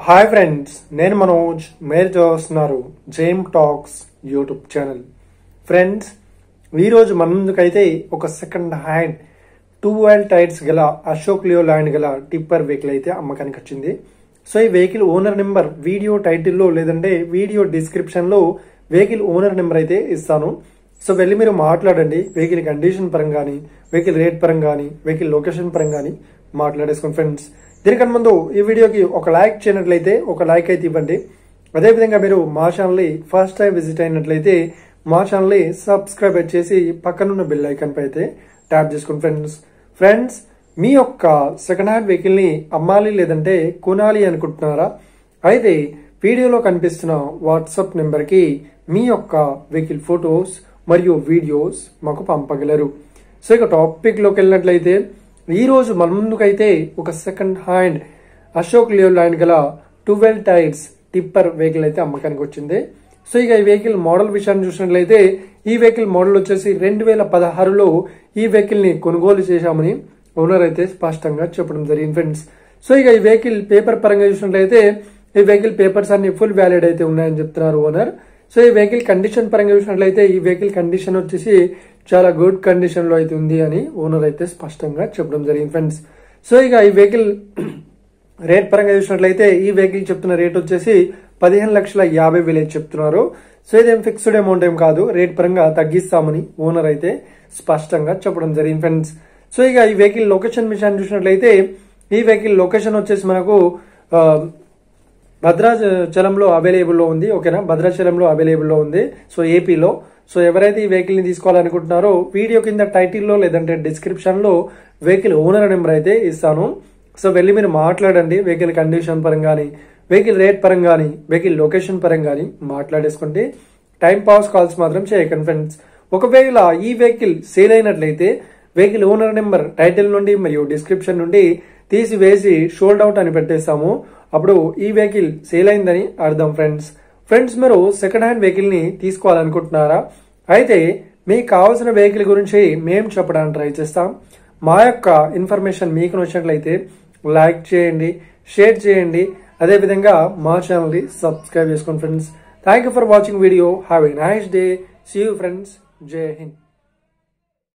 Hi friends, నేను మనోజ్. మీరు చూస్తున్నారు జేమ్ టాక్స్ యూట్యూబ్ ఛానల్. ఫ్రెండ్స్, ఈరోజు మన ముందుకైతే ఒక సెకండ్ హ్యాండ్ 2 టైర్స్ గల అశోక్ లియో ల్యాండ్ గల టిప్పర్ వెహికల్ అయితే అమ్మకానికి వచ్చింది. సో ఈ వెహికల్ ఓనర్ నెంబర్ వీడియో టైటిల్లో లేదంటే వీడియో డిస్క్రిప్షన్లో వెహికల్ ఓనర్ నెంబర్ అయితే ఇస్తాను. సో వెళ్ళి మీరు మాట్లాడండి. వెహికల్ కండిషన్ పరంగా కానీ, వెహికల్ రేట్ పరంగా కానీ, వెహికల్ లొకేషన్ పరంగా కానీ మాట్లాడేసుకోండి. ఫ్రెండ్స్, దీనికన్నా ముందు ఈ వీడియోకి ఒక లైక్ చేయనట్లయితే ఒక లైక్ అయితే ఇవ్వండి. అదేవిధంగా మీరు మా ఛానల్ని ఫస్ట్ టైం విజిట్ అయినట్లయితే మా ఛానల్ని సబ్స్క్రైబ్ చేసి పక్కనున్న బెల్ ఐకాన్ పై అయితే ట్యాప్ చేసుకోండి. ఫ్రెండ్స్, మీ యొక్క సెకండ్ హ్యాండ్ వెహికల్ ని అమ్మాలి లేదంటే కొనాలి అనుకుంటున్నారా? అయితే వీడియోలో కనిపిస్తున్న వాట్సాప్ నెంబర్ కి మీ యొక్క వెహికల్ ఫొటోస్ మరియు వీడియోస్ మాకు పంపగలరు. సో ఇక టాపిక్ లోకి వెళ్ళినట్లయితే ఈ రోజు మన ముందుకైతే ఒక second hand Ashok Leo land గల 12 టైర్స్ టిప్పర్ వెహికల్ అయితే అమ్మకానికి వచ్చింది. సో ఇక ఈ వెహికల్ మోడల్ విషయాన్ని చూసినట్లయితే ఈ వెహికల్ మోడల్ వచ్చేసి 2016లో ఈ వెహికల్ ని కొనుగోలు చేశామని ఓనర్ అయితే స్పష్టంగా చెప్పడం జరిగింది. ఫ్రెండ్స్, సో ఇక ఈ వెహికల్ పేపర్ పరంగా చూసినట్లయితే ఈ వెహికల్ పేపర్స్ అన్ని ఫుల్ వ్యాలిడ్ అయితే ఉన్నాయని చెప్తున్నారు ఓనర్. సో ఈ వెహికల్ కండిషన్ పరంగా చూసినట్లయితే ఈ వెహికల్ కండిషన్ వచ్చేసి చాలా గుడ్ కండిషన్ లో అయితే ఉంది అని ఓనర్ అయితే స్పష్టంగా చెప్పడం జరిగింది. ఫ్రెండ్స్, సో ఇక ఈ వెహికల్ రేట్ పరంగా చూసినట్లయితే ఈ వెహికల్ చెప్తున్న రేట్ వచ్చేసి 15,50,000 చెప్తున్నారు. సో ఇదేం ఫిక్స్డ్ అమౌంట్ ఏం కాదు, రేట్ పరంగా తగ్గిస్తామని ఓనర్ అయితే స్పష్టంగా చెప్పడం జరిగింది. ఫ్రెండ్స్, సో ఇక ఈ వెహికల్ లొకేషన్ విషయాన్ని చూసినట్లయితే ఈ వెహికల్ లొకేషన్ వచ్చేసి మనకు భద్రాచలంలో అవైలబుల్ లో ఉంది. ఓకేనా, భద్రాచలంలో అవైలబుల్ లో ఉంది. సో ఏపీలో. సో ఎవరైతే ఈ వెహికల్ ని తీసుకోవాలనుకుంటున్నారో వీడియో కింద టైటిల్లో లేదంటే డిస్క్రిప్షన్ లో వెహికల్ ఓనర్ నెంబర్ అయితే ఇస్తాను. సో వెళ్ళి మీరు మాట్లాడండి. వెహికల్ కండిషన్ పరంగా కానీ, వెహికల్ రేట్ పరంగా కానీ, వెహికల్ లొకేషన్ పరంగా కానీ మాట్లాడేసుకోండి. టైం పాస్ కాల్స్ మాత్రం చేయకండి. ఫ్రెండ్స్, ఒకవేళ ఈ వెహికల్ సేల్ అయినట్లయితే వెహికల్ ఓనర్ నెంబర్ టైటిల్ నుండి మరియు డిస్క్రిప్షన్ నుండి తీసివేసి షోల్డ్ అవుట్ అని పెట్టేస్తాము. అప్పుడు ఈ వెహికల్ సేల్ అయిందని అర్థం. ఫ్రెండ్స్, మీరు సెకండ్ హ్యాండ్ వెహికల్ ని తీసుకోవాలనుకుంటున్నారా? అయితే మీకు కావాల్సిన వెహికల్ గురించి మేము చెప్పడానికి ట్రై చేస్తాం. మా యొక్క ఇన్ఫర్మేషన్ మీకు నచ్చినట్లయితే లైక్ చేయండి, షేర్ చేయండి, అదేవిధంగా మా ఛానల్ ని సబ్స్క్రైబ్ చేసుకోండి. Friends, thank you for watching video. Have a nice day. See you friends. Jai Hind.